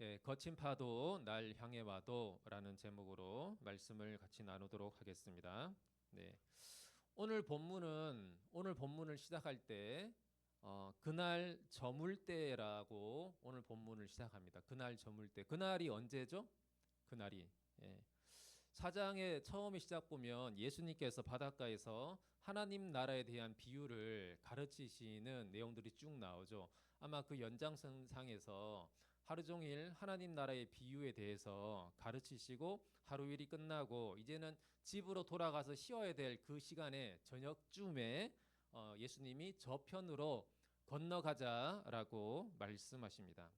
예, 거친 파도 날 향해 와도라는 제목으로 말씀을 같이 나누도록 하겠습니다. 네. 오늘 본문을 시작할 때 그날 저물 때라고 오늘 본문을 시작합니다. 그날 저물 때. 그날이 언제죠? 그날이 예. 사장의 처음에 시작 보면 예수님께서 바닷가에서 하나님 나라에 대한 비유를 가르치시는 내용들이 쭉 나오죠. 아마 그 연장선상에서 하루 종일 하나님 나라의 비유에 대해서 가르치시고 하루 일이 끝나고 이제는 집으로 돌아가서 쉬어야 될 그 시간에 저녁쯤에 예수님이 저편으로 건너가자라고 말씀하십니다.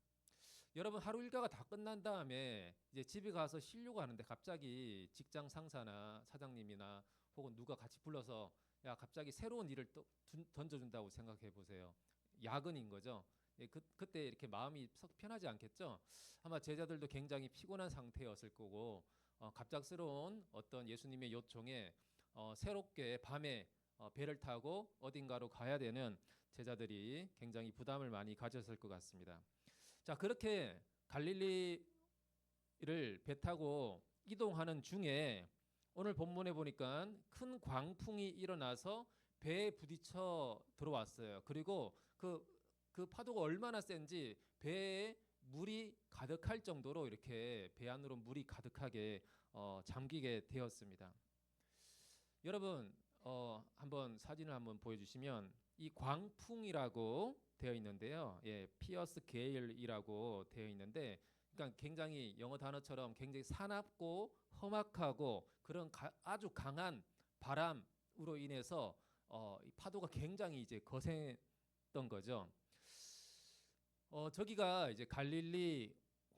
여러분 하루 일과가 다 끝난 다음에 이제 집에 가서 쉬려고 하는데 갑자기 직장 상사나 사장님이나 혹은 누가 같이 불러서 야 갑자기 새로운 일을 또 던져준다고 생각해 보세요. 야근인 거죠. 예, 그때 이렇게 마음이 썩 편하지 않겠죠. 아마 제자들도 굉장히 피곤한 상태였을 거고 갑작스러운 어떤 예수님의 요청에 새롭게 밤에 배를 타고 어딘가로 가야 되는 제자들이 굉장히 부담을 많이 가졌을 것 같습니다. 자, 그렇게 갈릴리를 배 타고 이동하는 중에 오늘 본문에 보니까 큰 광풍이 일어나서 배에 부딪혀 들어왔어요. 그리고 그 파도가 얼마나 센지 배에 물이 가득할 정도로 이렇게 배 안으로 물이 가득하게 잠기게 되었습니다. 여러분 한번 사진을 한번 보여주시면 이 광풍이라고 되어 있는데요. 예, 피어스 게일이라고 되어 있는데, 그러니까 굉장히 영어 단어처럼 굉장히 사납고 험악하고 그런 아주 강한 바람으로 인해서 이 파도가 굉장히 이제 거셌던 거죠. 저기가 이제 갈릴리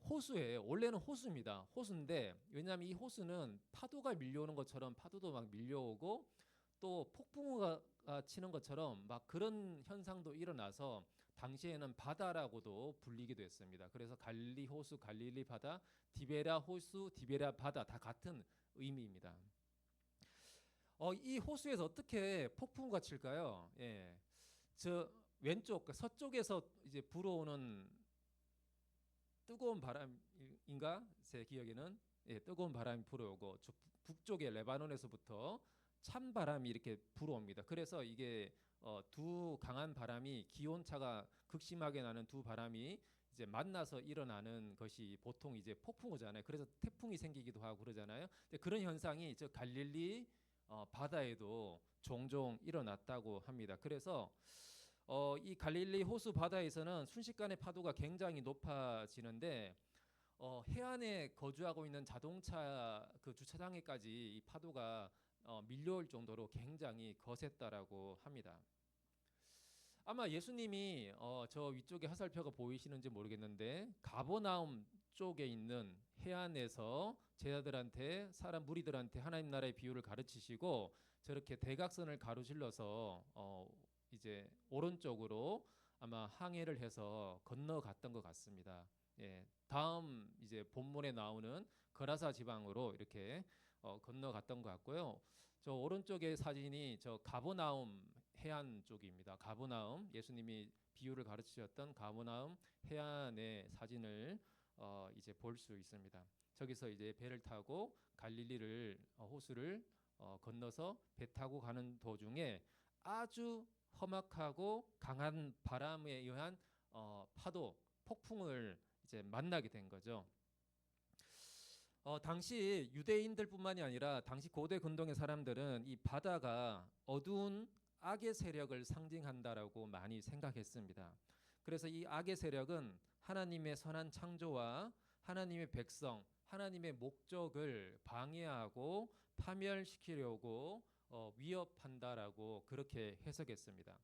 호수예요. 원래는 호수입니다. 호수인데 왜냐하면 이 호수는 파도가 밀려오는 것처럼 파도도 막 밀려오고 또 폭풍우가 치는 것처럼 막 그런 현상도 일어나서 당시에는 바다라고도 불리기도 했습니다. 그래서 갈릴리 호수, 갈릴리 바다, 디베랴 호수, 디베랴 바다 다 같은 의미입니다. 이 호수에서 어떻게 폭풍우가 칠까요? 예, 저 왼쪽 서쪽에서 이제 불어오는 뜨거운 바람인가 제 기억에는 예, 뜨거운 바람이 불어오고 북쪽에 레바논에서부터 찬 바람이 이렇게 불어옵니다. 그래서 이게 두 강한 바람이 기온차가 극심하게 나는 두 바람이 이제 만나서 일어나는 것이 보통 이제 폭풍우잖아요. 그래서 태풍이 생기기도 하고 그러잖아요. 근데 그런 현상이 저 갈릴리 바다에도 종종 일어났다고 합니다. 그래서 이 갈릴리 호수 바다에서는 순식간에 파도가 굉장히 높아지는데 해안에 거주하고 있는 자동차 그 주차장에까지 이 파도가 밀려올 정도로 굉장히 거셌다라고 합니다. 아마 예수님이 저 위쪽에 화살표가 보이시는지 모르겠는데 가버나움 쪽에 있는 해안에서 제자들한테 무리들한테 하나님 나라의 비유를 가르치시고 저렇게 대각선을 가로질러서 이제 오른쪽으로 아마 항해를 해서 건너갔던 것 같습니다. 예, 다음 이제 본문에 나오는 거라사 지방으로 이렇게 건너갔던 것 같고요. 저 오른쪽의 사진이 저 가버나움 해안 쪽입니다. 가버나움 예수님이 비유를 가르치셨던 가버나움 해안의 사진을 이제 볼 수 있습니다. 저기서 이제 배를 타고 갈릴리를 호수를 건너서 배 타고 가는 도중에 아주 험악하고 강한 바람에 의한 파도 폭풍을 이제 만나게 된 거죠. 당시 유대인들뿐만이 아니라 당시 고대 근동의 사람들은 이 바다가 어두운 악의 세력을 상징한다라고 많이 생각했습니다. 그래서 이 악의 세력은 하나님의 선한 창조와 하나님의 백성, 하나님의 목적을 방해하고 파멸시키려고 위협한다라고 그렇게 해석했습니다.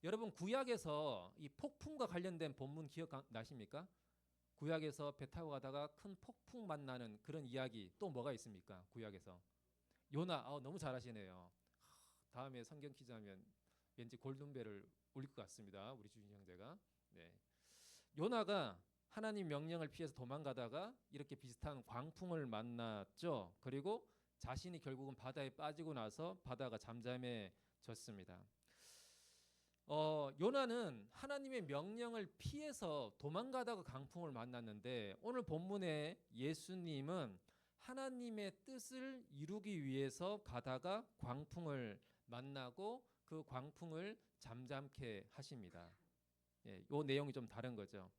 여러분 구약에서 이 폭풍과 관련된 본문 기억나십니까? 구약에서 배 타고 가다가 큰 폭풍 만나는 그런 이야기 또 뭐가 있습니까? 구약에서 요나 너무 잘하시네요. 다음에 성경 퀴즈 하면 왠지 골든벨을 울릴 것 같습니다. 우리 주인 형제가. 네. 요나가 하나님 명령을 피해서 도망가다가 이렇게 비슷한 광풍을 만났죠. 그리고 자신이 결국은 바다에 빠지고 나서 바다가 잠잠해졌습니다. 요나는 하나님의 명령을 피해서 도망가다가 강풍을 만났는데 오늘 본문에 예수님은 하나님의 뜻을 이루기 위해서 가다가 광풍을 만나고 그 광풍을 잠잠케 하십니다. 예, 요 내용이 좀 다른 거죠.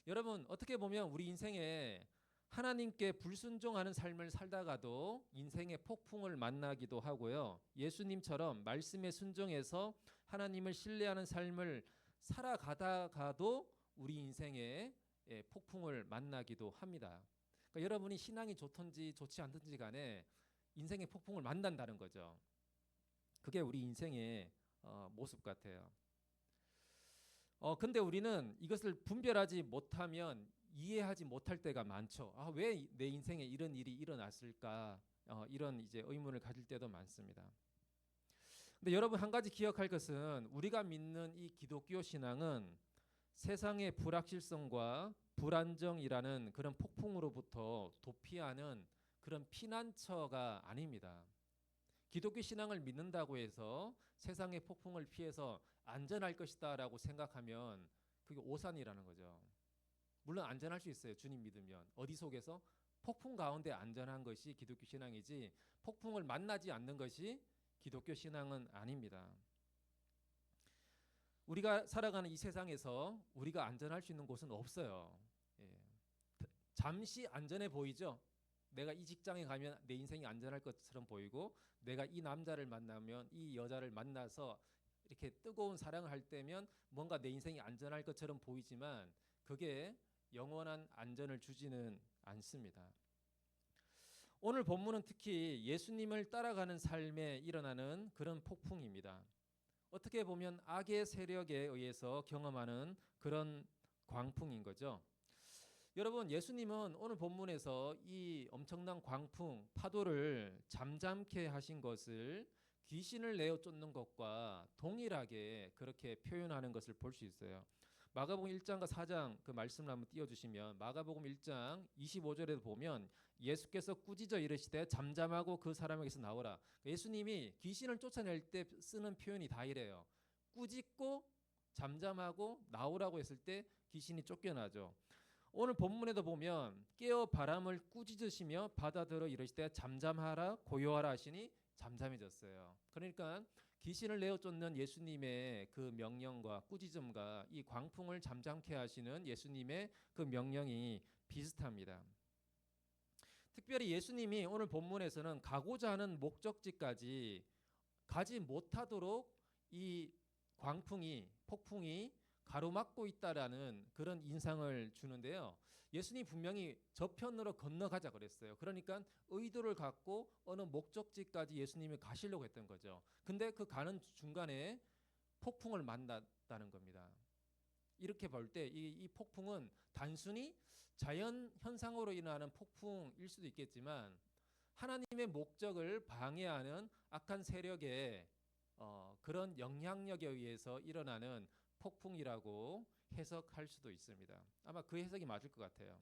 여러분 어떻게 보면 우리 인생에 하나님께 불순종하는 삶을 살다가도 인생의 폭풍을 만나기도 하고요. 예수님처럼 말씀에 순종해서 하나님을 신뢰하는 삶을 살아가다가도 우리 인생에 폭풍을 만나기도 합니다. 그러니까 여러분이 신앙이 좋든지 좋지 않든지 간에 인생의 폭풍을 만난다는 거죠. 그게 우리 인생의 모습 같아요. 근데 우리는 이것을 분별하지 못하면 이해하지 못할 때가 많죠. 왜 내 인생에 이런 일이 일어났을까? 이런 이제 의문을 가질 때도 많습니다. 근데 여러분 한 가지 기억할 것은 우리가 믿는 이 기독교 신앙은 세상의 불확실성과 불안정이라는 그런 폭풍으로부터 도피하는 그런 피난처가 아닙니다. 기독교 신앙을 믿는다고 해서 세상의 폭풍을 피해서 안전할 것이다라고 생각하면 그게 오산이라는 거죠. 물론 안전할 수 있어요. 주님 믿으면. 어디 속에서? 폭풍 가운데 안전한 것이 기독교 신앙이지 폭풍을 만나지 않는 것이 기독교 신앙은 아닙니다. 우리가 살아가는 이 세상에서 우리가 안전할 수 있는 곳은 없어요. 예. 잠시 안전해 보이죠? 내가 이 직장에 가면 내 인생이 안전할 것처럼 보이고 내가 이 남자를 만나면 이 여자를 만나서 이렇게 뜨거운 사랑을 할 때면 뭔가 내 인생이 안전할 것처럼 보이지만 그게 영원한 안전을 주지는 않습니다. 오늘 본문은 특히 예수님을 따라가는 삶에 일어나는 그런 폭풍입니다. 어떻게 보면 악의 세력에 의해서 경험하는 그런 광풍인 거죠. 여러분 예수님은 오늘 본문에서 이 엄청난 광풍, 파도를 잠잠케 하신 것을 귀신을 내어 쫓는 것과 동일하게 그렇게 표현하는 것을 볼 수 있어요. 마가복음 1장과 4장 그 말씀을 한번 띄워주시면 마가복음 1장 25절에 보면 예수께서 꾸짖어 이르시되 잠잠하고 그 사람에게서 나오라. 예수님이 귀신을 쫓아낼 때 쓰는 표현이 다 이래요. 꾸짖고 잠잠하고 나오라고 했을 때 귀신이 쫓겨나죠. 오늘 본문에도 보면 깨어 바람을 꾸짖으시며 바다들어 이르시되 잠잠하라 고요하라 하시니 잠잠해졌어요. 그러니까 귀신을 내어 쫓는 예수님의 그 명령과 꾸짖음과 이 광풍을 잠잠케 하시는 예수님의 그 명령이 비슷합니다. 특별히 예수님이 오늘 본문에서는 가고자 하는 목적지까지 가지 못하도록 이 광풍이 폭풍이 가로막고 있다라는 그런 인상을 주는데요. 예수님 분명히 저편으로 건너가자 그랬어요. 그러니까 의도를 갖고 어느 목적지까지 예수님이 가시려고 했던 거죠. 근데 그 가는 중간에 폭풍을 만났다는 겁니다. 이렇게 볼 때 이 폭풍은 단순히 자연 현상으로 일어나는 폭풍일 수도 있겠지만 하나님의 목적을 방해하는 악한 세력의 그런 영향력에 의해서 일어나는 폭풍이라고 해석할 수도 있습니다. 아마 그 해석이 맞을 것 같아요.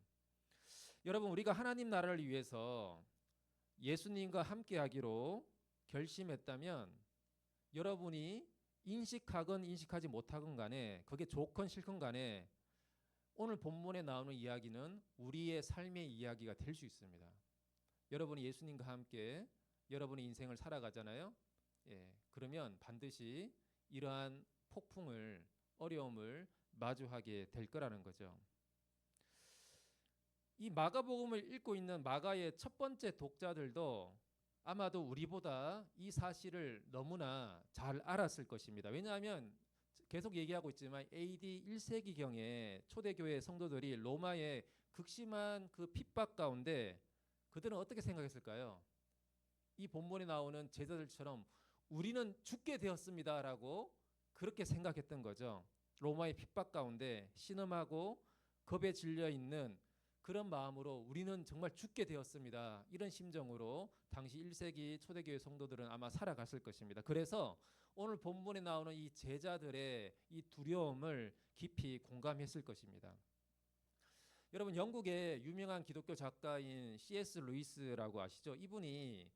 여러분 우리가 하나님 나라를 위해서 예수님과 함께하기로 결심했다면 여러분이 인식하건 인식하지 못하건 간에 그게 좋건 싫건 간에 오늘 본문에 나오는 이야기는 우리의 삶의 이야기가 될 수 있습니다. 여러분이 예수님과 함께 여러분의 인생을 살아가잖아요. 그러면 반드시 이러한 폭풍을 어려움을 마주하게 될 거라는 거죠. 이 마가복음을 읽고 있는 마가의 첫 번째 독자들도 아마도 우리보다 이 사실을 너무나 잘 알았을 것입니다. 왜냐하면 계속 얘기하고 있지만 AD 1세기경에 초대교회 성도들이 로마의 극심한 그 핍박 가운데 그들은 어떻게 생각했을까요? 이 본문에 나오는 제자들처럼 우리는 죽게 되었습니다라고 그렇게 생각했던 거죠. 로마의 핍박 가운데 신음하고 겁에 질려 있는 그런 마음으로 우리는 정말 죽게 되었습니다. 이런 심정으로 당시 1세기 초대교회 성도들은 아마 살아갔을 것입니다. 그래서 오늘 본문에 나오는 이 제자들의 이 두려움을 깊이 공감했을 것입니다. 여러분 영국의 유명한 기독교 작가인 C.S. 루이스라고 아시죠? 이분이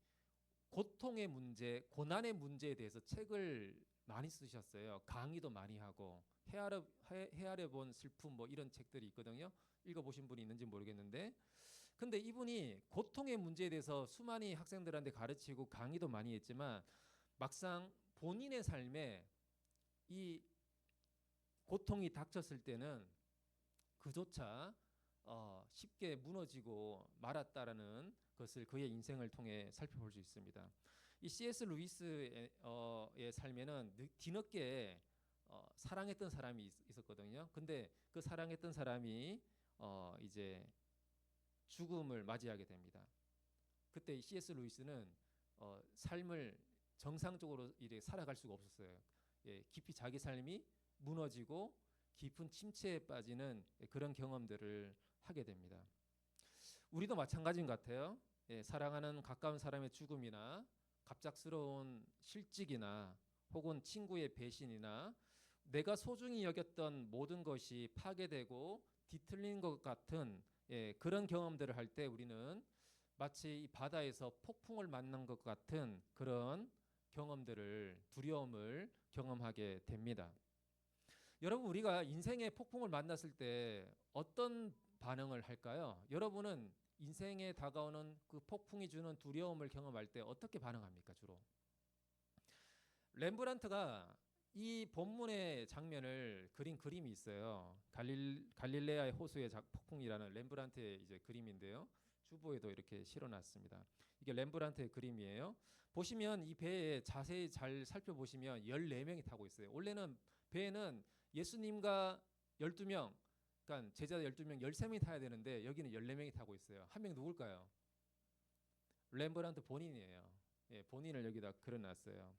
고통의 문제, 고난의 문제에 대해서 책을 많이 쓰셨어요. 강의도 많이 하고 헤아려 본 슬픔 뭐 이런 책들이 있거든요. 읽어보신 분이 있는지 모르겠는데, 근데 이분이 고통의 문제에 대해서 수많이 학생들한테 가르치고 강의도 많이 했지만 막상 본인의 삶에 이 고통이 닥쳤을 때는 그조차 쉽게 무너지고 말았다라는 것을 그의 인생을 통해 살펴볼 수 있습니다. 이 C.S. 루이스의 삶에는 뒤늦게 사랑했던 사람이 있었거든요. 근데 그 사랑했던 사람이 이제 죽음을 맞이하게 됩니다. 그때 C.S. 루이스는 삶을 정상적으로 이렇게 살아갈 수가 없었어요. 예, 깊이 자기 삶이 무너지고 깊은 침체에 빠지는 그런 경험들을 하게 됩니다. 우리도 마찬가지인 것 같아요. 예, 사랑하는 가까운 사람의 죽음이나 갑작스러운 실직이나 혹은 친구의 배신이나 내가 소중히 여겼던 모든 것이 파괴되고 뒤틀린 것 같은 그런 경험들을 할 때 우리는 마치 이 바다에서 폭풍을 만난 것 같은 그런 경험들을, 두려움을 경험하게 됩니다. 여러분, 우리가 인생의 폭풍을 만났을 때 어떤 반응을 할까요? 여러분은 인생에 다가오는 그 폭풍이 주는 두려움을 경험할 때 어떻게 반응합니까, 주로? 렘브란트가 이 본문의 장면을 그린 그림이 있어요. 갈릴레아의 호수의 폭풍이라는 렘브란트의 이제 그림인데요. 주보에도 이렇게 실어놨습니다. 이게 렘브란트의 그림이에요. 보시면 이 배에 자세히 잘 살펴보시면 14명이 타고 있어요. 원래는 배에는 예수님과 12명, 그러니까 제자 12명, 13명이 타야 되는데 여기는 14명이 타고 있어요. 한 명 누굴까요? 렘브란트 본인이에요. 예, 본인을 여기다 그려놨어요.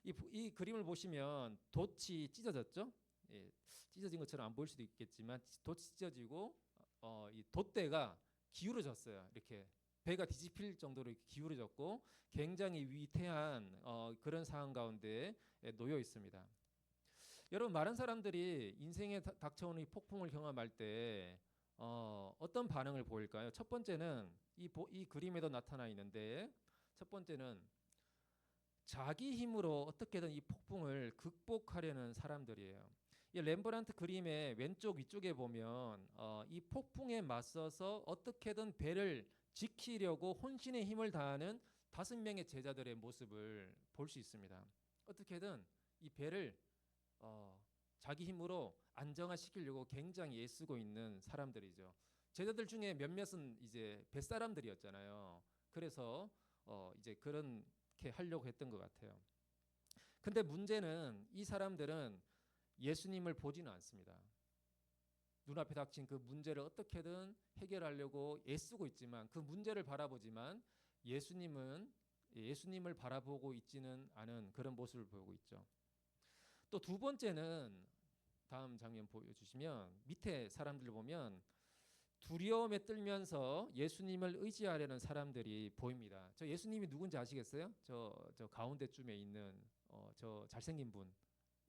이 그림을 보시면 돛이 찢어졌죠? 예, 찢어진 것처럼 안 보일 수도 있겠지만 돛이 찢어지고 이 돛대가 기울어졌어요. 이렇게 배가 뒤집힐 정도로 이렇게 기울어졌고 굉장히 위태한 그런 상황 가운데 놓여 있습니다. 여러분, 많은 사람들이 인생에 닥쳐오는 이 폭풍을 경험할 때 어떤 반응을 보일까요? 첫 번째는 이 그림에도 나타나 있는데, 첫 번째는 자기 힘으로 어떻게든 이 폭풍을 극복하려는 사람들이에요. 이 렘브란트 그림의 왼쪽 위쪽에 보면 이 폭풍에 맞서서 어떻게든 배를 지키려고 혼신의 힘을 다하는 5명의 제자들의 모습을 볼 수 있습니다. 어떻게든 이 배를 자기 힘으로 안정화시키려고 굉장히 애쓰고 있는 사람들이죠. 제자들 중에 몇몇은 이제 뱃사람들이었잖아요. 그래서 이제 그렇게 하려고 했던 것 같아요. 근데 문제는 이 사람들은 예수님을 보지는 않습니다. 눈앞에 닥친 그 문제를 어떻게든 해결하려고 애쓰고 있지만 그 문제를 바라보지만 예수님을 바라보고 있지는 않은 그런 모습을 보이고 있죠. 또 두 번째는 다음 장면 보여주시면 밑에 사람들 보면 두려움에 떨면서 예수님을 의지하려는 사람들이 보입니다. 저 예수님이 누군지 아시겠어요? 저 가운데쯤에 있는 저 잘생긴 분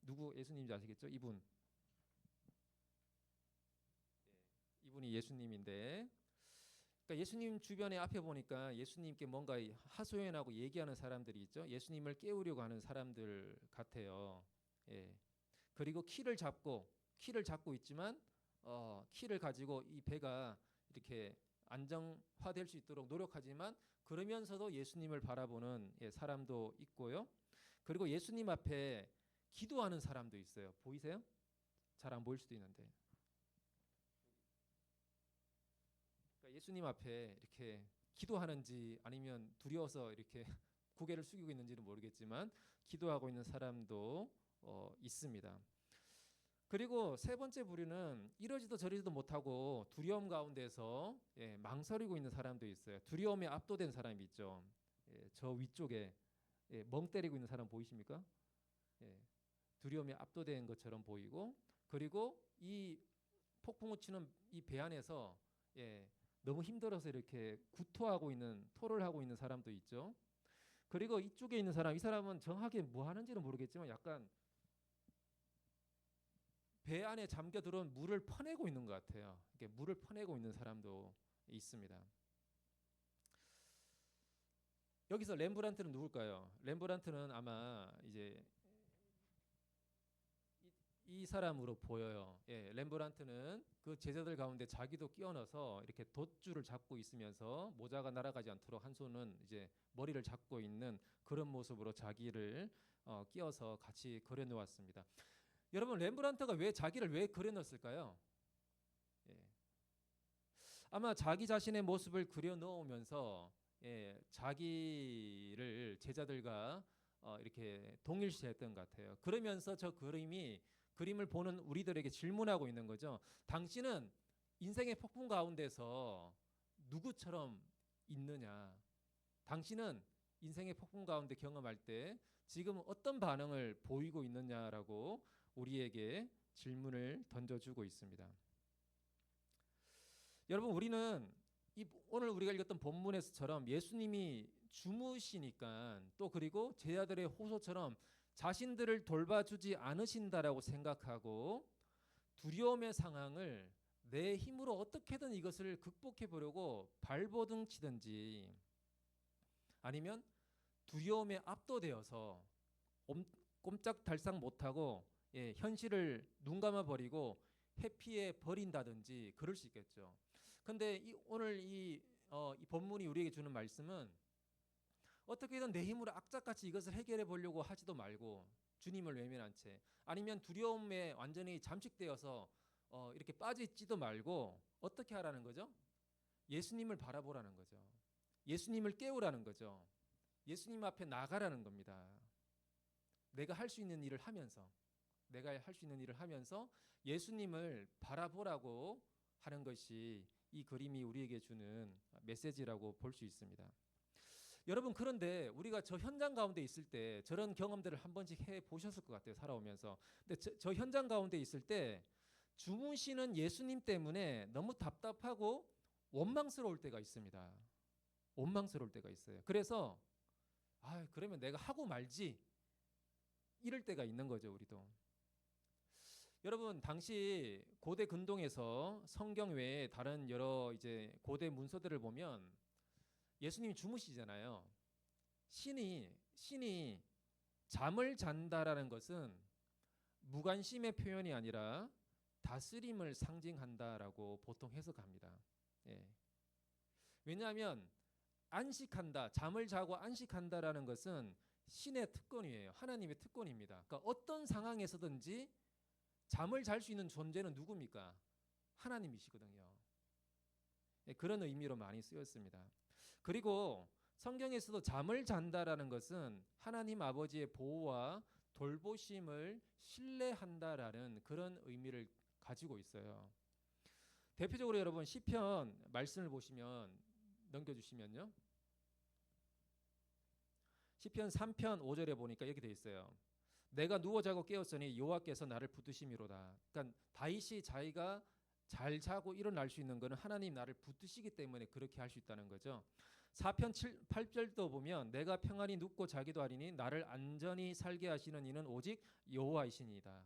누구 예수님인지 아시겠죠? 이분이 예수님인데, 그러니까 예수님 주변에 앞에 보니까 예수님께 뭔가 하소연하고 얘기하는 사람들이 있죠. 예수님을 깨우려고 하는 사람들 같아요. 예. 그리고 키를 잡고 있지만 키를 가지고 이 배가 이렇게 안정화될 수 있도록 노력하지만 그러면서도 예수님을 바라보는 사람도 있고요. 그리고 예수님 앞에 기도하는 사람도 있어요. 보이세요? 잘 안 보일 수도 있는데. 그러니까 예수님 앞에 이렇게 기도하는지 아니면 두려워서 이렇게 고개를 숙이고 있는지는 모르겠지만 기도하고 있는 사람도 있습니다. 그리고 세 번째 부류는 이러지도 저러지도 못하고 두려움 가운데서 망설이고 있는 사람도 있어요. 두려움에 압도된 사람이 있죠. 저 위쪽에 멍 때리고 있는 사람 보이십니까? 두려움에 압도된 것처럼 보이고, 그리고 이 폭풍을 치는 이 배 안에서 너무 힘들어서 이렇게 구토하고 있는, 토를 하고 있는 사람도 있죠. 그리고 이쪽에 있는 사람, 이 사람은 정확히 뭐 하는지는 모르겠지만 약간 배 안에 잠겨 들어온 물을 퍼내고 있는 것 같아요. 이렇게 물을 퍼내고 있는 사람도 있습니다. 여기서 렘브란트는 누굴까요? 렘브란트는 아마 이제 이 사람으로 보여요. 예, 렘브란트는 그 제자들 가운데 자기도 끼워 넣어서 이렇게 돛줄을 잡고 있으면서 모자가 날아가지 않도록 한 손은 이제 머리를 잡고 있는 그런 모습으로 자기를 끼워서 같이 그려 놓았습니다. 여러분, 렘브란트가 왜 자기를 왜 그려 넣었을까요? 예. 아마 자기 자신의 모습을 그려 넣으면서 예, 자기를 제자들과 이렇게 동일시했던 것 같아요. 그러면서 저 그림을 보는 우리들에게 질문하고 있는 거죠. 당신은 인생의 폭풍 가운데서 누구처럼 있느냐? 당신은 인생의 폭풍 가운데 경험할 때 지금 어떤 반응을 보이고 있느냐라고 우리에게 질문을 던져주고 있습니다. 여러분, 우리는 오늘 우리가 읽었던 본문에서처럼 예수님이 주무시니까 또 그리고 제자들의 호소처럼 자신들을 돌봐주지 않으신다라고 생각하고 두려움의 상황을 내 힘으로 어떻게든 이것을 극복해 보려고 발버둥 치든지 아니면 두려움에 압도되어서 꼼짝달싹 못하고 예, 현실을 눈 감아 버리고 회피해 버린다든지 그럴 수 있겠죠. 근데 오늘 이 본문이 우리에게 주는 말씀은 어떻게든 내 힘으로 악착같이 이것을 해결해 보려고 하지도 말고 주님을 외면한 채 아니면 두려움에 완전히 잠식되어서 이렇게 빠져있지도 말고 어떻게 하라는 거죠? 예수님을 바라보라는 거죠. 예수님을 깨우라는 거죠. 예수님 앞에 나가라는 겁니다. 내가 할 수 있는 일을 하면서 예수님을 바라보라고 하는 것이 이 그림이 우리에게 주는 메시지라고 볼 수 있습니다. 여러분, 그런데 우리가 저 현장 가운데 있을 때 저런 경험들을 한 번씩 해 보셨을 것 같아요. 살아오면서. 근데 저 현장 가운데 있을 때 주무시는 예수님 때문에 너무 답답하고 원망스러울 때가 있습니다. 원망스러울 때가 있어요. 그래서 그러면 내가 하고 말지 이럴 때가 있는 거죠, 우리도. 여러분, 당시 고대 근동에서 성경 외에 다른 여러 이제 고대 문서들을 보면 예수님이 주무시잖아요. 신이 잠을 잔다라는 것은 무관심의 표현이 아니라 다스림을 상징한다라고 보통 해석합니다. 예. 왜냐하면 안식한다, 잠을 자고 안식한다라는 것은 신의 특권이에요. 하나님의 특권입니다. 그러니까 어떤 상황에서든지 잠을 잘 수 있는 존재는 누굽니까? 하나님이시거든요. 예, 그런 의미로 많이 쓰였습니다. 그리고 성경에서도 잠을 잔다라는 것은 하나님 아버지의 보호와 돌보심을 신뢰한다라는 그런 의미를 가지고 있어요. 대표적으로 여러분 시편 말씀을 보시면 넘겨주시면요. 시편 3편 5절에 보니까 이렇게 돼 있어요. 내가 누워 자고 깨었으니 여호와께서 나를 붙드심이로다. 그러니까 다윗이 자기가 잘 자고 일어날 수 있는 것은 하나님 나를 붙드시기 때문에 그렇게 할 수 있다는 거죠. 4편 8절도 보면 내가 평안히 눕고 자기도 하리니 나를 안전히 살게 하시는 이는 오직 여호와이시니이다.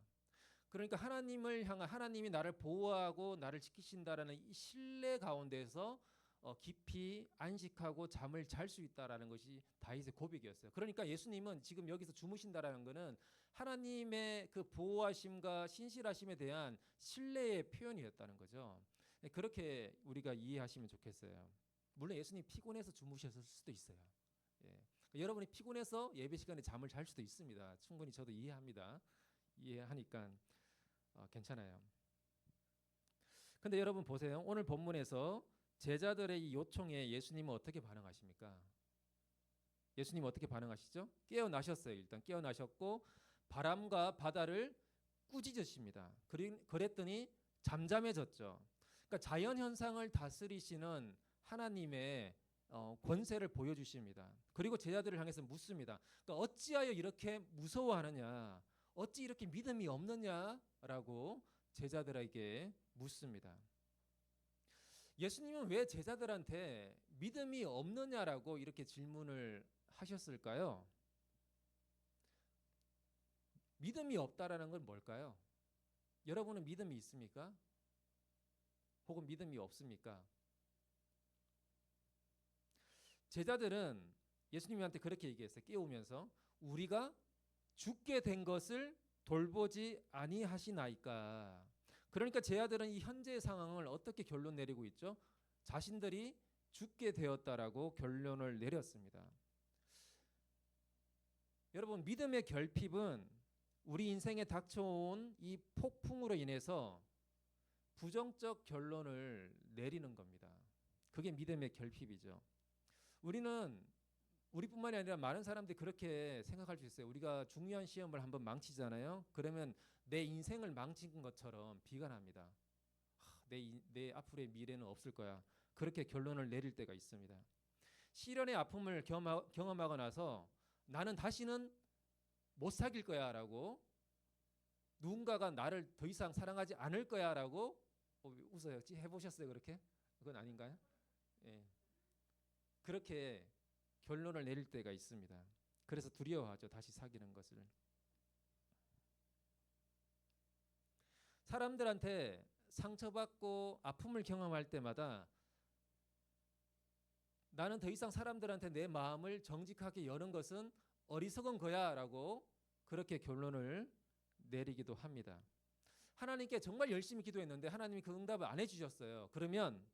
그러니까 하나님을 향한 하나님이 나를 보호하고 나를 지키신다라는 이 신뢰 가운데서 깊이 안식하고 잠을 잘 수 있다라는 것이 다윗의 고백이었어요. 그러니까 예수님은 지금 여기서 주무신다라는 것은 하나님의 그 보호하심과 신실하심에 대한 신뢰의 표현이었다는 거죠. 그렇게 우리가 이해하시면 좋겠어요. 물론 예수님 피곤해서 주무셨을 수도 있어요. 예. 여러분이 피곤해서 예배 시간에 잠을 잘 수도 있습니다. 충분히 저도 이해합니다. 이해하니까 괜찮아요. 근데 여러분 보세요. 오늘 본문에서 제자들의 이 요청에 예수님은 어떻게 반응하십니까? 예수님은 어떻게 반응하시죠? 깨어나셨어요. 일단 깨어나셨고 바람과 바다를 꾸짖으십니다. 그랬더니 잠잠해졌죠. 그러니까 자연 현상을 다스리시는 하나님의 권세를 보여주십니다. 그리고 제자들을 향해서 묻습니다. 그러니까 어찌하여 이렇게 무서워하느냐? 어찌 이렇게 믿음이 없느냐라고 제자들에게 묻습니다. 예수님은 왜 제자들한테 믿음이 없느냐라고 이렇게 질문을 하셨을까요? 믿음이 없다라는 건 뭘까요? 여러분은 믿음이 있습니까? 혹은 믿음이 없습니까? 제자들은 예수님한테 그렇게 얘기했어요. 깨우면서 우리가 죽게 된 것을 돌보지 아니하시나이까. 그러니까 제 아들은 이 현재의 상황을 어떻게 결론 내리고 있죠? 자신들이 죽게 되었다라고 결론을 내렸습니다. 여러분, 믿음의 결핍은 우리 인생에 닥쳐온 이 폭풍으로 인해서 부정적 결론을 내리는 겁니다. 그게 믿음의 결핍이죠. 우리뿐만이 아니라 많은 사람들이 그렇게 생각할 수 있어요. 우리가 중요한 시험을 한번 망치잖아요. 그러면 내 인생을 망친 것처럼 비관합니다. 내 앞으로의 미래는 없을 거야. 그렇게 결론을 내릴 때가 있습니다. 시련의 아픔을 경험하고 나서 나는 다시는 못 사귈 거야 라고, 누군가가 나를 더 이상 사랑하지 않을 거야 라고, 웃어요. 해보셨어요 그렇게? 그건 아닌가요? 예. 그렇게 결론을 내릴 때가 있습니다. 그래서 두려워하죠. 다시 사귀는 것을. 사람들한테 상처받고 아픔을 경험할 때마다 나는 더 이상 사람들한테 내 마음을 정직하게 여는 것은 어리석은 거야 라고 그렇게 결론을 내리기도 합니다. 하나님께 정말 열심히 기도했는데 하나님이 그 응답을 안 해주셨어요. 그러면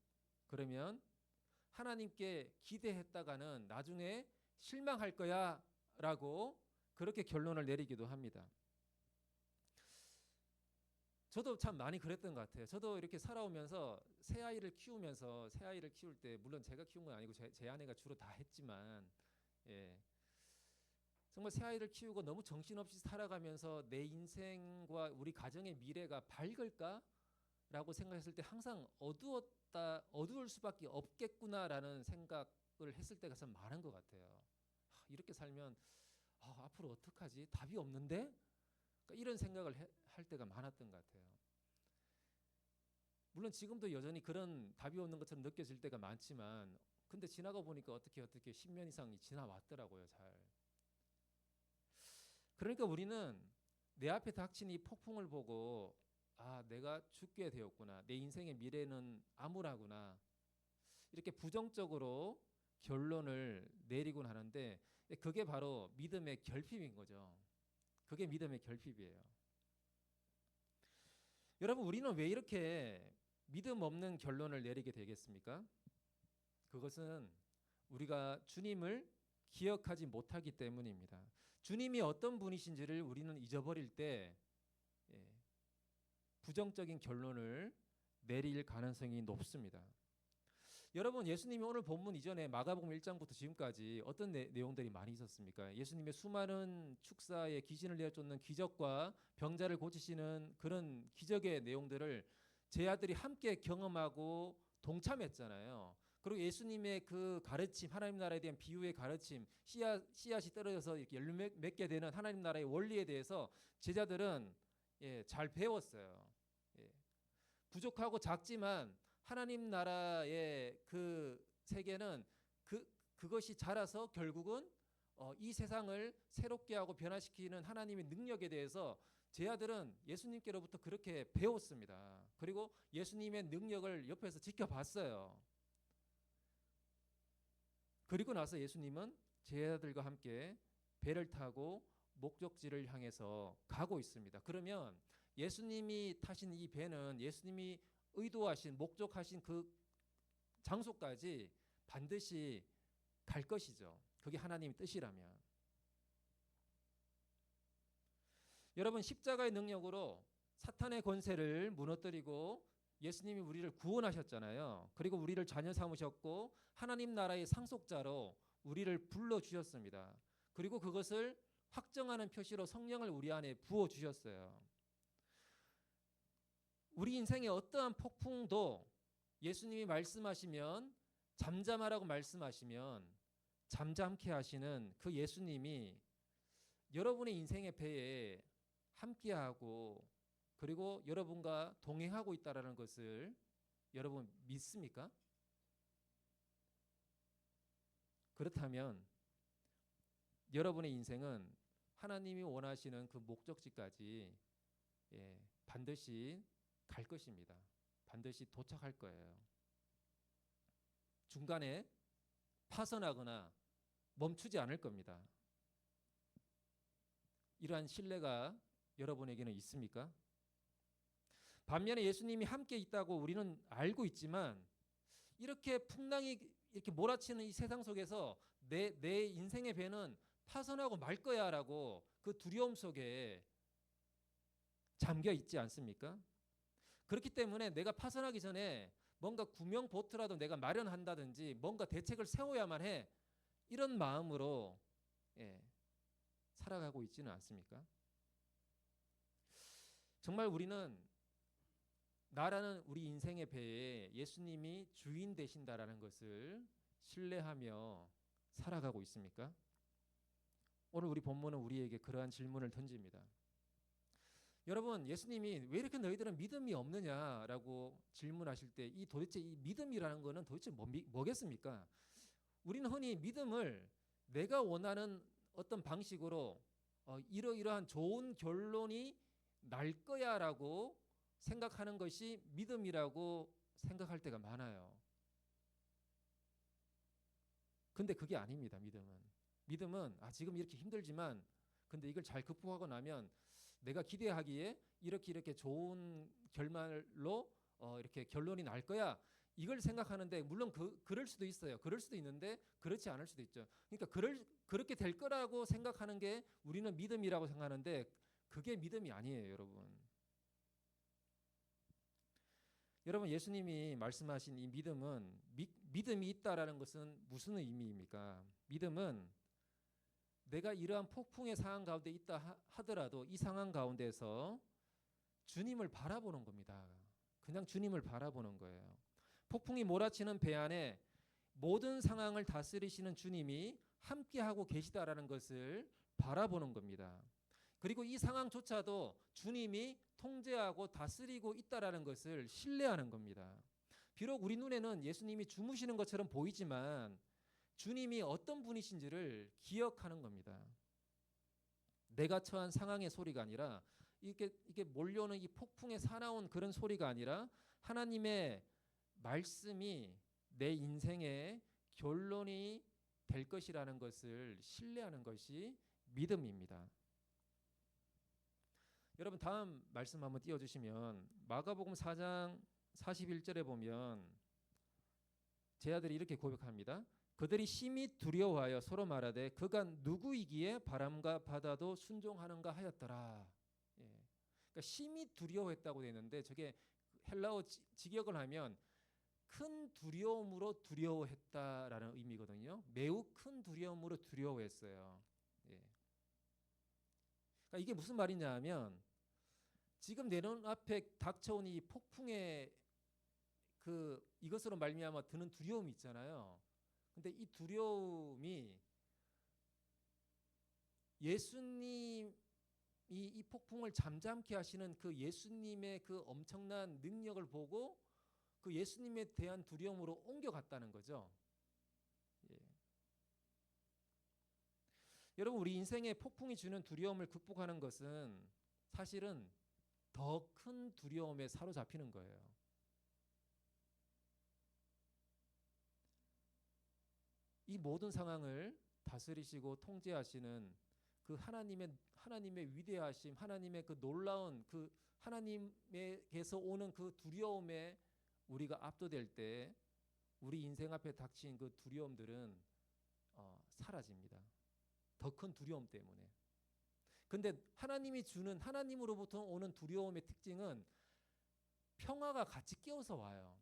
하나님께 기대했다가는 나중에 실망할 거야 라고 그렇게 결론을 내리기도 합니다. 저도 참 많이 그랬던 것 같아요. 저도 이렇게 살아오면서 새아이를 키우면서, 새아이를 키울 때 물론 제가 키운 건 아니고 제 아내가 주로 다 했지만, 예, 정말 새아이를 키우고 너무 정신없이 살아가면서 내 인생과 우리 가정의 미래가 밝을까? 라고 생각했을 때 항상 어두울 수밖에 없겠구나라는 생각을 했을 때가 참 많은 것 같아요. 이렇게 살면 앞으로 어떡하지? 답이 없는데? 그러니까 이런 생각을 할 때가 많았던 것 같아요. 물론 지금도 여전히 그런 답이 없는 것처럼 느껴질 때가 많지만, 근데 지나가 보니까 어떻게 10년 이상이 지나왔더라고요. 잘. 그러니까 우리는 내 앞에 닥친 이 폭풍을 보고 내가 죽게 되었구나. 내 인생의 미래는 암울하구나. 이렇게 부정적으로 결론을 내리곤 하는데 그게 바로 믿음의 결핍인 거죠. 그게 믿음의 결핍이에요. 여러분, 우리는 왜 이렇게 믿음 없는 결론을 내리게 되겠습니까? 그것은 우리가 주님을 기억하지 못하기 때문입니다. 주님이 어떤 분이신지를 우리는 잊어버릴 때 부정적인 결론을 내릴 가능성이 높습니다. 여러분, 예수님이 오늘 본문 이전에 마가복음 1장부터 지금까지 어떤 내용들이 많이 있었습니까? 예수님의 수많은 축사에 귀신을 내쫓는 기적과 병자를 고치시는 그런 기적의 내용들을 제 아들이 함께 경험하고 동참했잖아요. 그리고 예수님의 그 가르침, 하나님 나라에 대한 비유의 가르침, 씨앗이 떨어져서 이렇게 열매 맺게 되는 하나님 나라의 원리에 대해서 제자들은 잘 배웠어요. 부족하고 작지만 하나님 나라의 그 세계는 그것이 자라서 결국은 이 세상을 새롭게 하고 변화시키는 하나님의 능력에 대해서 제 아들은 예수님께로부터 그렇게 배웠습니다. 그리고 예수님의 능력을 옆에서 지켜봤어요. 그리고 나서 예수님은 제 아들과 함께 배를 타고 목적지를 향해서 가고 있습니다. 그러면 예수님이 타신 이 배는 예수님이 의도하신, 목적하신 그 장소까지 반드시 갈 것이죠. 그게 하나님의 뜻이라면. 여러분, 십자가의 능력으로 사탄의 권세를 무너뜨리고 예수님이 우리를 구원하셨잖아요. 그리고 우리를 자녀 삼으셨고 하나님 나라의 상속자로 우리를 불러주셨습니다. 그리고 그것을 확정하는 표시로 성령을 우리 안에 부어주셨어요. 우리 인생의 어떠한 폭풍도 예수님이 말씀하시면 잠잠하라고 말씀하시면 잠잠케 하시는 그 예수님이 여러분의 인생의 배에 함께하고 그리고 여러분과 동행하고 있다는 것을 여러분 믿습니까? 그렇다면 여러분의 인생은 하나님이 원하시는 그 목적지까지 반드시 갈 것입니다. 반드시 도착할 거예요. 중간에 파선하거나 멈추지 않을 겁니다. 이러한 신뢰가 여러분에게는 있습니까? 반면에 예수님이 함께 있다고 우리는 알고 있지만 이렇게 풍랑이 이렇게 몰아치는 이 세상 속에서 내 인생의 배는 파손하고 말 거야라고 그 두려움 속에 잠겨 있지 않습니까? 그렇기 때문에 내가 파손하기 전에 뭔가 구명 보트라도 내가 마련한다든지 뭔가 대책을 세워야만 해. 이런 마음으로 예, 살아가고 있지는 않습니까? 정말 우리는 나라는 우리 인생의 배에 예수님이 주인 되신다라는 것을 신뢰하며 살아가고 있습니까? 오늘 우리 본문은 우리에게 그러한 질문을 던집니다. 여러분, 예수님이 왜 이렇게 너희들은 믿음이 없느냐라고 질문하실 때 이 도대체 이 믿음이라는 거는 도대체 뭐겠습니까? 우리는 흔히 믿음을 내가 원하는 어떤 방식으로 이러이러한 좋은 결론이 날 거야라고 생각하는 것이 믿음이라고 생각할 때가 많아요. 근데 그게 아닙니다. 믿음은 지금 이렇게 힘들지만 근데 이걸 잘 극복하고 나면 내가 기대하기에 이렇게 좋은 결말로 이렇게 결론이 날 거야. 이걸 생각하는데 물론 그럴 수도 있어요. 그럴 수도 있는데 그렇지 않을 수도 있죠. 그러니까 그렇게 될 거라고 생각하는 게 우리는 믿음이라고 생각하는데 그게 믿음이 아니에요, 여러분. 여러분, 예수님이 말씀하신 이 믿음은 믿음이 있다라는 것은 무슨 의미입니까? 믿음은 내가 이러한 폭풍의 상황 가운데 있다 하더라도 이 상황 가운데서 주님을 바라보는 겁니다. 그냥 주님을 바라보는 거예요. 폭풍이 몰아치는 배 안에 모든 상황을 다스리시는 주님이 함께하고 계시다라는 것을 바라보는 겁니다. 그리고 이 상황조차도 주님이 통제하고 다스리고 있다라는 것을 신뢰하는 겁니다. 비록 우리 눈에는 예수님이 주무시는 것처럼 보이지만 주님이 어떤 분이신지를 기억하는 겁니다. 내가 처한 상황의 소리가 아니라 이게 몰려오는 이 폭풍에 사나운 그런 소리가 아니라 하나님의 말씀이 내 인생의 결론이 될 것이라는 것을 신뢰하는 것이 믿음입니다. 여러분 다음 말씀 한번 띄워주시면 마가복음 4장 41절에 보면 제 아들이 이렇게 고백합니다. 그들이 심히 두려워하여 서로 말하되 그가 누구이기에 바람과 바다도 순종하는가 하였더라. 예. 그러니까 심히 두려워했다고 되어 있는데 저게 헬라어 직역을 하면 큰 두려움으로 두려워했다라는 의미거든요. 매우 큰 두려움으로 두려워했어요. 예. 그러니까 이게 무슨 말이냐 하면 지금 내 눈앞에 닥쳐온 이 폭풍의 이것으로 말미암아 드는 두려움이 있잖아요. 근데 이 두려움이 예수님이 이 폭풍을 잠잠케 하시는 그 예수님의 그 엄청난 능력을 보고 그 예수님에 대한 두려움으로 옮겨갔다는 거죠. 예. 여러분 우리 인생의 폭풍이 주는 두려움을 극복하는 것은 사실은 더 큰 두려움에 사로잡히는 거예요. 이 모든 상황을 다스리시고 통제하시는 그 하나님의 위대하심, 하나님의 그 놀라운 그 하나님에게서 오는 그 두려움에 우리가 압도될 때 우리 인생 앞에 닥친 그 두려움들은 사라집니다. 더 큰 두려움 때문에. 근데 하나님이 주는 하나님으로부터 오는 두려움의 특징은 평화가 같이 끼어서 와요.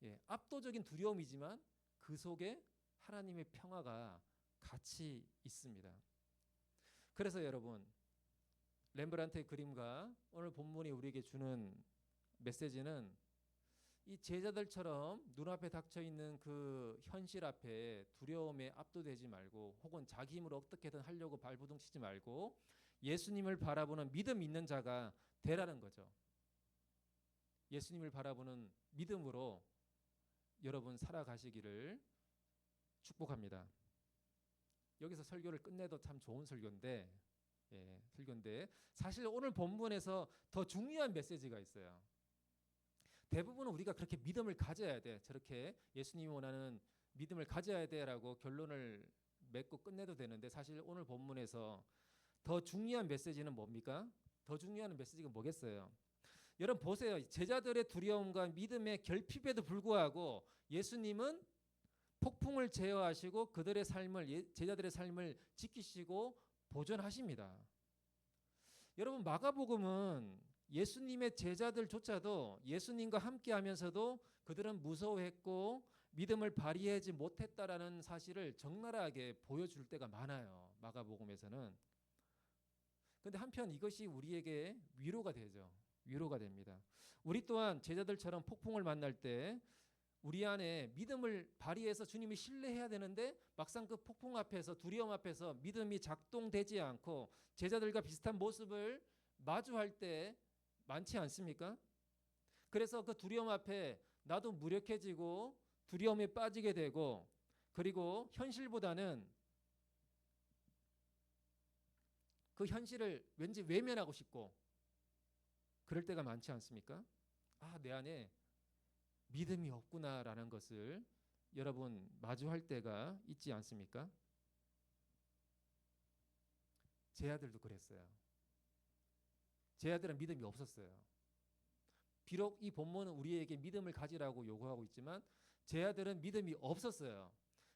예, 압도적인 두려움이지만 그 속에 하나님의 평화가 같이 있습니다. 그래서 여러분 렘브란트의 그림과 오늘 본문이 우리에게 주는 메시지는 이 제자들처럼 눈앞에 닥쳐 있는 그 현실 앞에 두려움에 압도되지 말고 혹은 자기 힘으로 어떻게든 하려고 발부둥치지 말고 예수님을 바라보는 믿음 있는 자가 되라는 거죠. 예수님을 바라보는 믿음으로 여러분 살아가시기를 축복합니다. 여기서 설교를 끝내도 참 좋은 설교인데 사실 오늘 본문에서 더 중요한 메시지가 있어요. 대부분은 우리가 그렇게 믿음을 가져야 돼. 저렇게 예수님이 원하는 믿음을 가져야 돼라고 결론을 맺고 끝내도 되는데 사실 오늘 본문에서 더 중요한 메시지는 뭡니까? 더 중요한 메시지가 뭐겠어요? 여러분 보세요. 제자들의 두려움과 믿음의 결핍에도 불구하고 예수님은 폭풍을 제어하시고 그들의 삶을 제자들의 삶을 지키시고 보존하십니다. 여러분 마가복음은 예수님의 제자들조차도 예수님과 함께하면서도 그들은 무서워했고 믿음을 발휘하지 못했다라는 사실을 적나라하게 보여줄 때가 많아요. 마가복음에서는. 그런데 한편 이것이 우리에게 위로가 되죠. 위로가 됩니다. 우리 또한 제자들처럼 폭풍을 만날 때 우리 안에 믿음을 발휘해서 주님을 신뢰해야 되는데 막상 그 폭풍 앞에서 두려움 앞에서 믿음이 작동되지 않고 제자들과 비슷한 모습을 마주할 때 많지 않습니까? 그래서 그 두려움 앞에 나도 무력해지고 두려움에 빠지게 되고 그리고 현실보다는 그 현실을 왠지 외면하고 싶고 그럴 때가 많지 않습니까? 아, 내 안에 믿음이 없구나라는 것을 여러분 마주할 때가 있지 않습니까? 제 아들도 그랬어요. 제 아들은 믿음이 없었어요. 비록 이 본문은 우리에게 믿음을 가지라고 요구하고 있지만 제 아들은 믿음이 없었어요.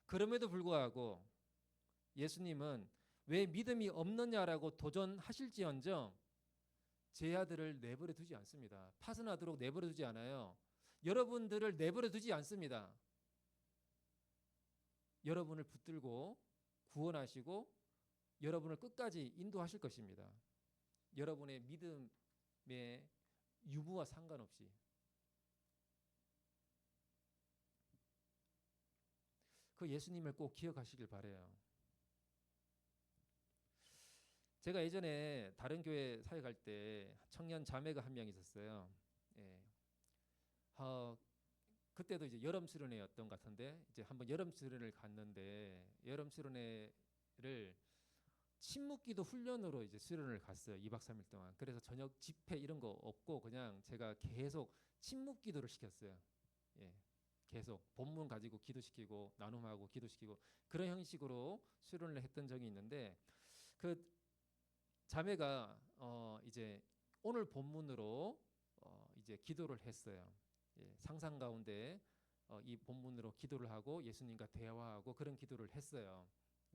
그럼에도 불구하고 예수님은 왜 믿음이 없느냐라고 도전하실지언정 제 아들을 내버려 두지 않습니다. 파산하도록 내버려 두지 않아요. 여러분들을 내버려 두지 않습니다. 여러분을 붙들고 구원하시고 여러분을 끝까지 인도하실 것입니다. 여러분의 믿음의 유무와 상관없이. 그 예수님을 꼭 기억하시길 바라요. 제가 예전에 다른 교회 사역할 때 청년 자매가 한 명 있었어요. 예. 그때도 이제 여름 수련회였던 것 같은데 이제 한번 여름 수련회를 갔는데 여름 수련회를 침묵기도 훈련으로 이제 수련을 갔어요. 2박 3일 동안. 그래서 저녁 집회 이런 거 없고 그냥 제가 계속 침묵기도를 시켰어요. 예. 계속 본문 가지고 기도시키고 나눔하고 기도시키고 그런 형식으로 수련을 했던 적이 있는데 그 자매가 이제 오늘 본문으로 이제 기도를 했어요. 예, 상상 가운데 이 본문으로 기도를 하고 예수님과 대화하고 그런 기도를 했어요.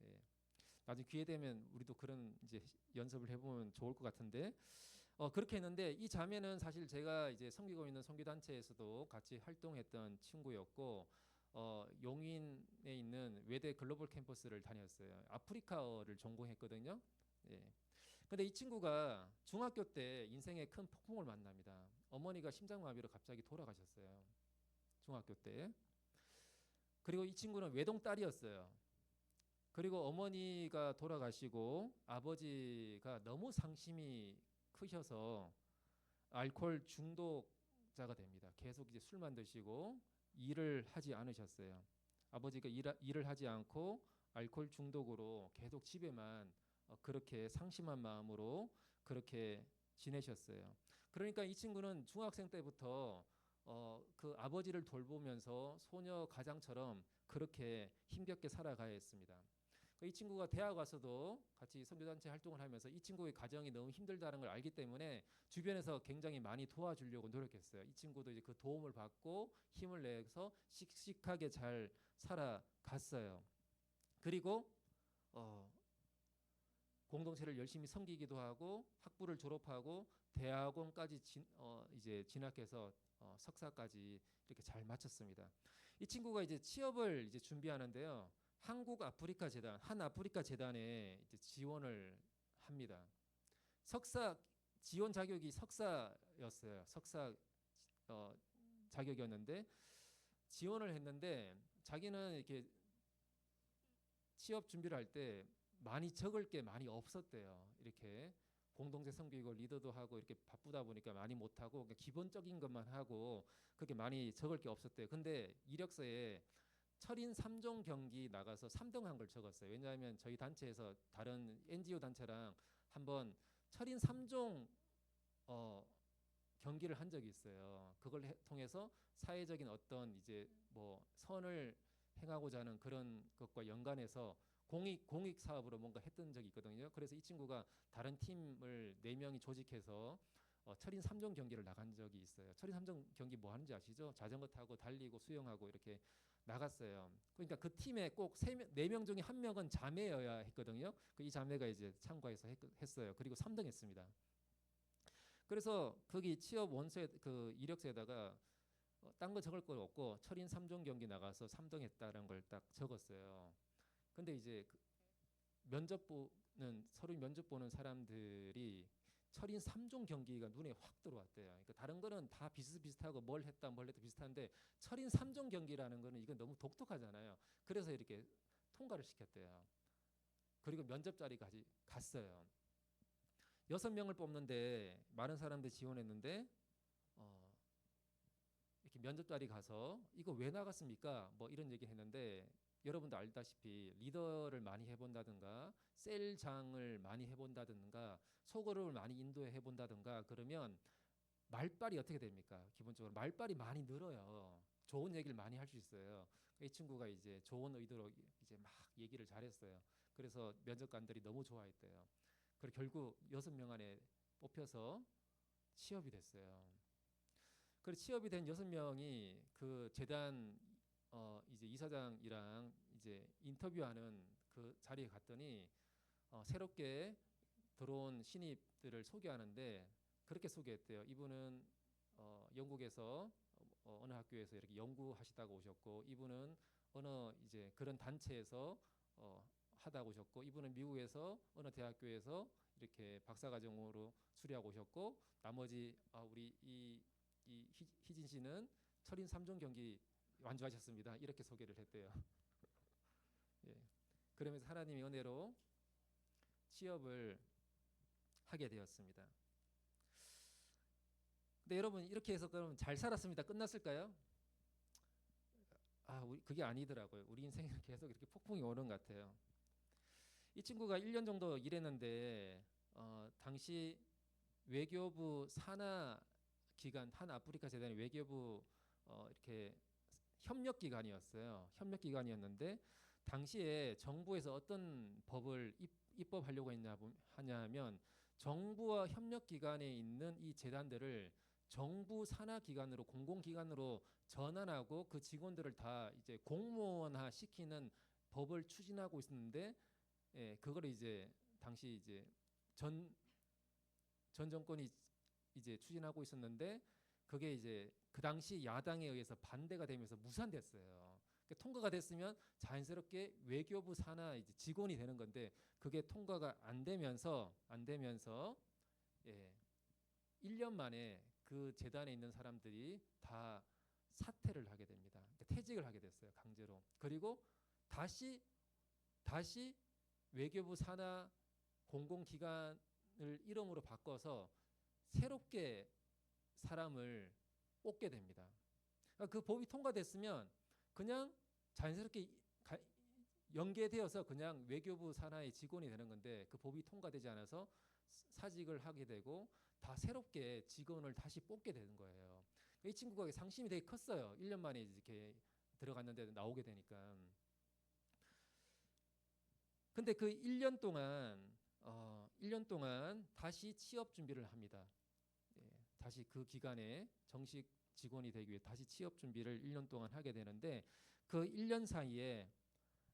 예, 나중에 기회 되면 우리도 그런 이제 연습을 해보면 좋을 것 같은데 그렇게 했는데 이 자매는 사실 제가 이제 섬기고 있는 선교단체에서도 같이 활동했던 친구였고 용인에 있는 외대 글로벌 캠퍼스를 다녔어요. 아프리카어를 전공했거든요. 예. 근데 이 친구가 중학교 때 인생의 큰 폭풍을 만납니다. 어머니가 심장마비로 갑자기 돌아가셨어요. 중학교 때. 그리고 이 친구는 외동딸이었어요. 그리고 어머니가 돌아가시고 아버지가 너무 상심이 크셔서 알코올 중독자가 됩니다. 계속 이제 술만 드시고 일을 하지 않으셨어요. 아버지가 일을 하지 않고 알코올 중독으로 계속 집에만 그렇게 상심한 마음으로 그렇게 지내셨어요. 그러니까 이 친구는 중학생 때부터 그 아버지를 돌보면서 소녀 가장처럼 그렇게 힘겹게 살아가야 했습니다. 이 친구가 대학 와서도 같이 선교단체 활동을 하면서 이 친구의 가정이 너무 힘들다는 걸 알기 때문에 주변에서 굉장히 많이 도와주려고 노력했어요. 이 친구도 이제 그 도움을 받고 힘을 내서 씩씩하게 잘 살아갔어요. 그리고 공동체를 열심히 섬기기도 하고 학부를 졸업하고 대학원까지 이제 진학해서 석사까지 이렇게 잘 마쳤습니다. 이 친구가 이제 취업을 이제 준비하는데요. 한국 아프리카 재단, 한 아프리카 재단에 이제 지원을 합니다. 석사 지원 자격이 석사였어요. 석사 자격이었는데 지원을 했는데 자기는 이렇게 취업 준비를 할 때 많이 적을 게 많이 없었대요. 이렇게 공동체 섬기고 리더도 하고 이렇게 바쁘다 보니까 많이 못하고 기본적인 것만 하고 그렇게 많이 적을 게 없었대요. 근데 이력서에 철인 3종 경기 나가서 3등 한 걸 적었어요. 왜냐하면 저희 단체에서 다른 NGO 단체랑 한번 철인 3종 경기를 한 적이 있어요. 그걸 통해서 사회적인 어떤 이제 뭐 선을 행하고자 하는 그런 것과 연관해서 공익 사업으로 뭔가 했던 적이 있거든요. 그래서 이 친구가 다른 팀을 4명이 조직해서 철인 3종 경기를 나간 적이 있어요. 철인 3종 경기 뭐 하는지 아시죠? 자전거 타고 달리고 수영하고 이렇게 나갔어요. 그러니까 그 팀에 꼭 4명 중에 1명은 자매여야 했거든요. 이 자매가 이제 참가해서 했어요. 그리고 3등 했습니다. 그래서 거기 취업 원서에 그 이력서에다가 딴 거 적을 거 없고 철인 3종 경기 나가서 3등 했다는 걸 딱 적었어요. 근데 이제 서류 면접 보는 사람들이 철인 3종 경기가 눈에 확 들어왔대요. 그러니까 다른 거는 다 비슷비슷하고 뭘 했다 비슷한데 철인 3종 경기라는 거는 이건 너무 독특하잖아요. 그래서 이렇게 통과를 시켰대요. 그리고 면접 자리까지 갔어요. 6명을 뽑는데 많은 사람들이 지원했는데 이렇게 면접 자리 가서 이거 왜 나갔습니까? 뭐 이런 얘기 했는데 여러분도 알다시피 리더를 많이 해본다든가 셀장을 많이 해본다든가 소그룹을 많이 인도해 본다든가 그러면 말빨이 어떻게 됩니까? 기본적으로 말빨이 많이 늘어요. 좋은 얘기를 많이 할 수 있어요. 이 친구가 이제 좋은 의도로 이제 막 얘기를 잘했어요. 그래서 면접관들이 너무 좋아했대요. 그리고 결국 6명 안에 뽑혀서 취업이 됐어요. 그리고 취업이 된 6명이 그 재단 이제 이사장이랑 이제 인터뷰하는 그 자리에 갔더니 새롭게 들어온 신입들을 소개하는데 그렇게 소개했대요. 이분은 영국에서 어느 학교에서 이렇게 연구하시다가 오셨고, 이분은 어느 이제 그런 단체에서 하다가 오셨고, 이분은 미국에서 어느 대학교에서 이렇게 박사과정으로 수료하고 오셨고, 나머지 우리 이 희진 씨는 철인 3종 경기 완주하셨습니다. 이렇게 소개를 했대요. 예. 그러면서 하나님의 은혜로 취업을 하게 되었습니다. 근데 여러분 이렇게 해서 그럼 잘 살았습니다. 끝났을까요? 그게 아니더라고요. 우리 인생에는 계속 이렇게 폭풍이 오는 것 같아요. 이 친구가 1년 정도 일했는데 당시 외교부 산하 기관, 한 아프리카 재단의 외교부 이렇게 협력 기관이었어요. 협력 기관이었는데 당시에 정부에서 어떤 법을 입법하려고 하냐면 정부와 협력 기관에 있는 이 재단들을 정부 산하 기관으로 공공기관으로 전환하고 그 직원들을 다 이제 공무원화 시키는 법을 추진하고 있었는데, 그걸 이제 당시 이제 전 정권이 이제 추진하고 있었는데 그게 이제 그 당시 야당에 의해서 반대가 되면서 무산됐어요. 그러니까 통과가 됐으면 자연스럽게 외교부 산하 이제 직원이 되는 건데 그게 통과가 안 되면서 1년 만에 그 재단에 있는 사람들이 다 사퇴를 하게 됩니다. 그러니까 퇴직을 하게 됐어요. 강제로. 그리고 다시 외교부 산하 공공기관을 이름으로 바꿔서 새롭게 사람을 뽑게 됩니다. 그러니까 그 법이 통과됐으면 그냥 자연스럽게 연계되어서 그냥 외교부 산하의 직원이 되는 건데 그 법이 통과되지 않아서 사직을 하게 되고 다 새롭게 직원을 다시 뽑게 되는 거예요. 이 친구가 상심이 되게 컸어요. 1년 만에 이렇게 들어갔는데 나오게 되니까. 근데 그 1년 동안 다시 취업 준비를 합니다. 다시 그 기간에 정식 직원이 되기 위해 다시 취업 준비를 1년 동안 하게 되는데 그 1년 사이에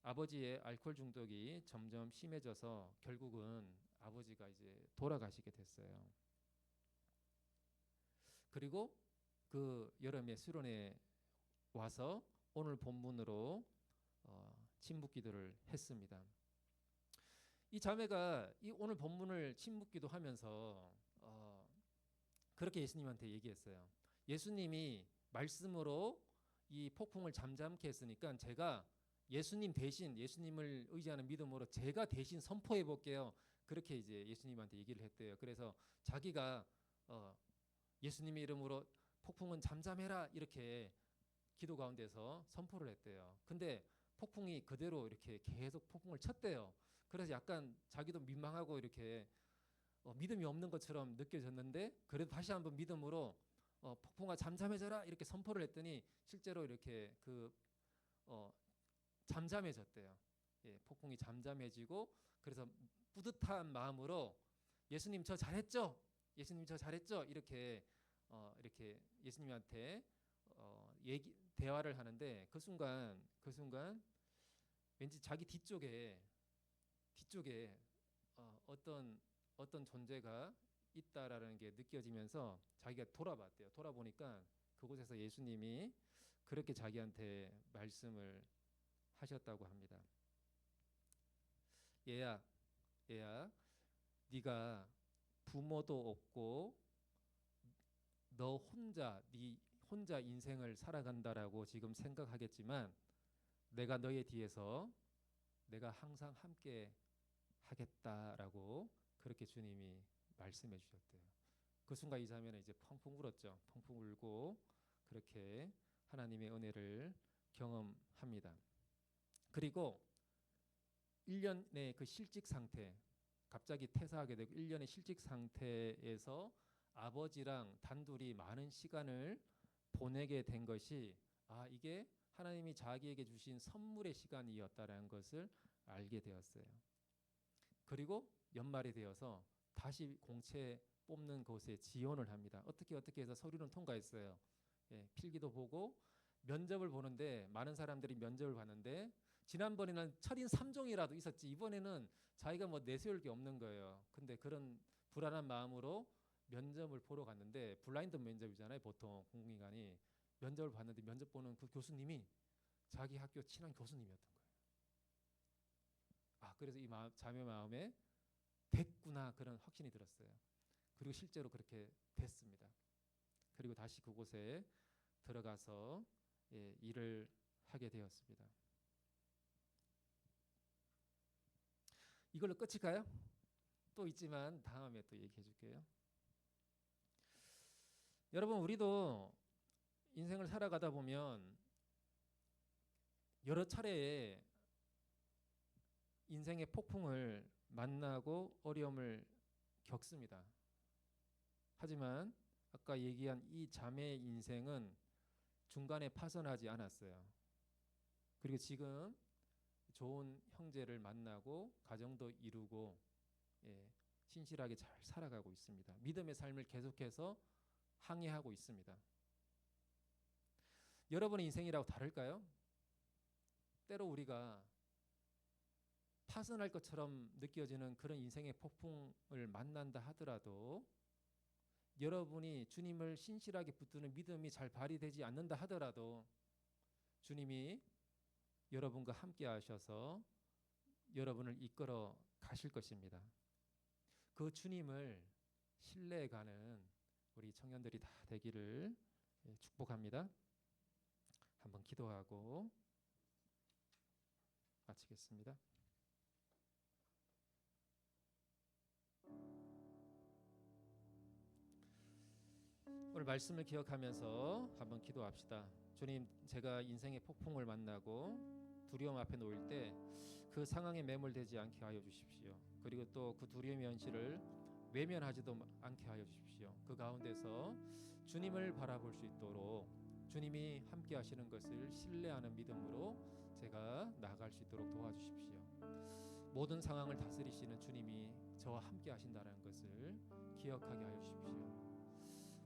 아버지의 알코올 중독이 점점 심해져서 결국은 아버지가 이제 돌아가시게 됐어요. 그리고 그 여름에 수련회 와서 오늘 본문으로 침묵 기도를 했습니다. 이 자매가 이 오늘 본문을 침묵 기도하면서 그렇게 예수님한테 얘기했어요. 예수님이 말씀으로 이 폭풍을 잠잠케 했으니까 제가 예수님 대신, 예수님을 의지하는 믿음으로 제가 대신 선포해 볼게요. 그렇게 이제 예수님한테 얘기를 했대요. 그래서 자기가 예수님의 이름으로 폭풍은 잠잠해라 이렇게 기도 가운데서 선포를 했대요. 근데 폭풍이 그대로 이렇게 계속 폭풍을 쳤대요. 그래서 약간 자기도 민망하고 이렇게 믿음이 없는 것처럼 느껴졌는데 그래도 다시 한번 믿음으로 폭풍아 잠잠해져라 이렇게 선포를 했더니 실제로 이렇게 잠잠해졌대요. 폭풍이 잠잠해지고 그래서 뿌듯한 마음으로 예수님 저 잘했죠? 예수님 저 잘했죠? 이렇게 예수님한테 대화를 하는데 그 순간 왠지 자기 뒤쪽에 어떤 존재가 있다라는 게 느껴지면서 자기가 돌아봤대요. 돌아보니까 그곳에서 예수님이 그렇게 자기한테 말씀을 하셨다고 합니다. 얘야, 네가 부모도 없고 네 혼자 인생을 살아간다라고 지금 생각하겠지만 내가 너의 뒤에서 내가 항상 함께 하겠다라고 그렇게 주님이 말씀해 주셨대요. 그 순간 이 자매는 이제 펑펑 울었죠. 펑펑 울고 그렇게 하나님의 은혜를 경험합니다. 그리고 1년의 그 실직 상태, 갑자기 퇴사하게 되고 1년의 실직 상태에서 아버지랑 단둘이 많은 시간을 보내게 된 것이 이게 하나님이 자기에게 주신 선물의 시간이었다라는 것을 알게 되었어요. 그리고 연말이 되어서 다시 공채 뽑는 곳에 지원을 합니다. 어떻게 해서 서류는 통과했어요. 필기도 보고 면접을 보는데 많은 사람들이 면접을 봤는데 지난번에는 철인 3종이라도 있었지 이번에는 자기가 뭐 내세울 게 없는 거예요. 근데 그런 불안한 마음으로 면접을 보러 갔는데 블라인드 면접이잖아요. 보통 공공기관이 면접을 봤는데 면접 보는 그 교수님이 자기 학교 친한 교수님이었던 거예요. 그래서 이 자매 마음에 됐구나 그런 확신이 들었어요. 그리고 실제로 그렇게 됐습니다. 그리고 다시 그곳에 들어가서 일을 하게 되었습니다. 이걸로 끝일까요? 또 있지만 다음에 또 얘기해 줄게요. 여러분 우리도 인생을 살아가다 보면 여러 차례의 인생의 폭풍을 만나고 어려움을 겪습니다. 하지만 아까 얘기한 이 자매의 인생은 중간에 파선하지 않았어요. 그리고 지금 좋은 형제를 만나고 가정도 이루고 신실하게 잘 살아가고 있습니다. 믿음의 삶을 계속해서 항해하고 있습니다. 여러분의 인생이라고 다를까요? 때로 우리가 파선할 것처럼 느껴지는 그런 인생의 폭풍을 만난다 하더라도 여러분이 주님을 신실하게 붙드는 믿음이 잘 발휘되지 않는다 하더라도 주님이 여러분과 함께 하셔서 여러분을 이끌어 가실 것입니다. 그 주님을 신뢰해가는 우리 청년들이 다 되기를 축복합니다. 한번 기도하고 마치겠습니다. 오늘 말씀을 기억하면서 한번 기도합시다. 주님, 제가 인생의 폭풍을 만나고 두려움 앞에 놓일 때 그 상황에 매몰되지 않게 하여 주십시오. 그리고 또 그 두려움의 현실을 외면하지도 않게 하여 주십시오. 그 가운데서 주님을 바라볼 수 있도록 주님이 함께 하시는 것을 신뢰하는 믿음으로 제가 나아갈 수 있도록 도와주십시오. 모든 상황을 다스리시는 주님이 저와 함께 하신다는 것을 기억하게 하여 주십시오.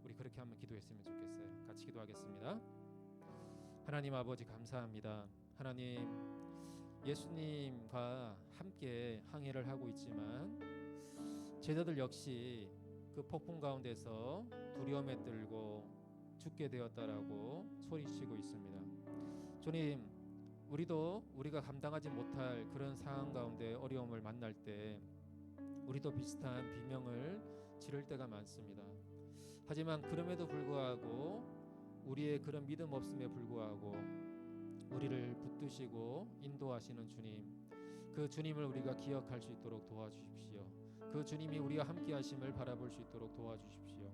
우리 그렇게 한번 기도했으면 좋겠어요. 같이 기도하겠습니다. 하나님 아버지 감사합니다. 하나님 예수님과 함께 항해를 하고 있지만 제자들 역시 그 폭풍 가운데서 두려움에 떨고 죽게 되었다라고 소리치고 있습니다. 주님, 우리가 감당하지 못할 그런 상황 가운데 어려움을 만날 때 우리도 비슷한 비명을 지를 때가 많습니다. 하지만 그럼에도 불구하고 우리의 그런 믿음 없음에 불구하고 우리를 붙드시고 인도하시는 주님, 그 주님을 우리가 기억할 수 있도록 도와주십시오. 그 주님이 우리와 함께 하심을 바라볼 수 있도록 도와주십시오.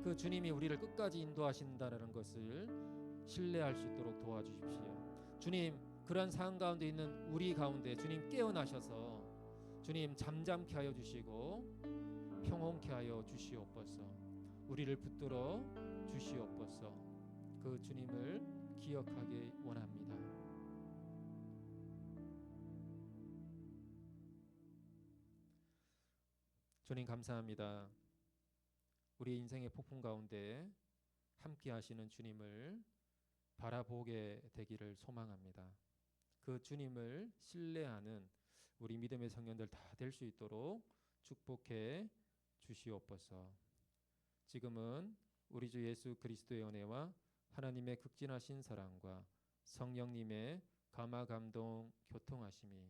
그 주님이 우리를 끝까지 인도하신다는 것을 신뢰할 수 있도록 도와주십시오. 주님, 그런 상황 가운데 있는 우리 가운데 주님 깨어나셔서 주님 잠잠케 하여 주시고 평온케 하여 주시옵소서. 우리를 붙들어 주시옵소서. 그 주님을 기억하기 원합니다. 주님 감사합니다. 우리 인생의 폭풍 가운데 함께 하시는 주님을 바라보게 되기를 소망합니다. 그 주님을 신뢰하는 우리 믿음의 성년들 다 될 수 있도록 축복해 주시옵소서. 지금은 우리 주 예수 그리스도의 은혜와 하나님의 극진하신 사랑과 성령님의 감화 감동 교통하심이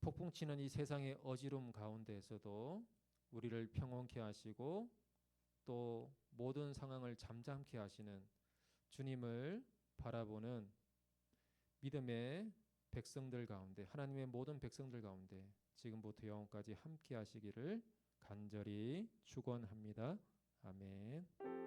폭풍치는 이 세상의 어지러움 가운데에서도 우리를 평온케 하시고 또 모든 상황을 잠잠케 하시는 주님을 바라보는 믿음의 백성들 가운데, 하나님의 모든 백성들 가운데 지금부터 영원까지 함께 하시기를 간절히 축원합니다. 아멘.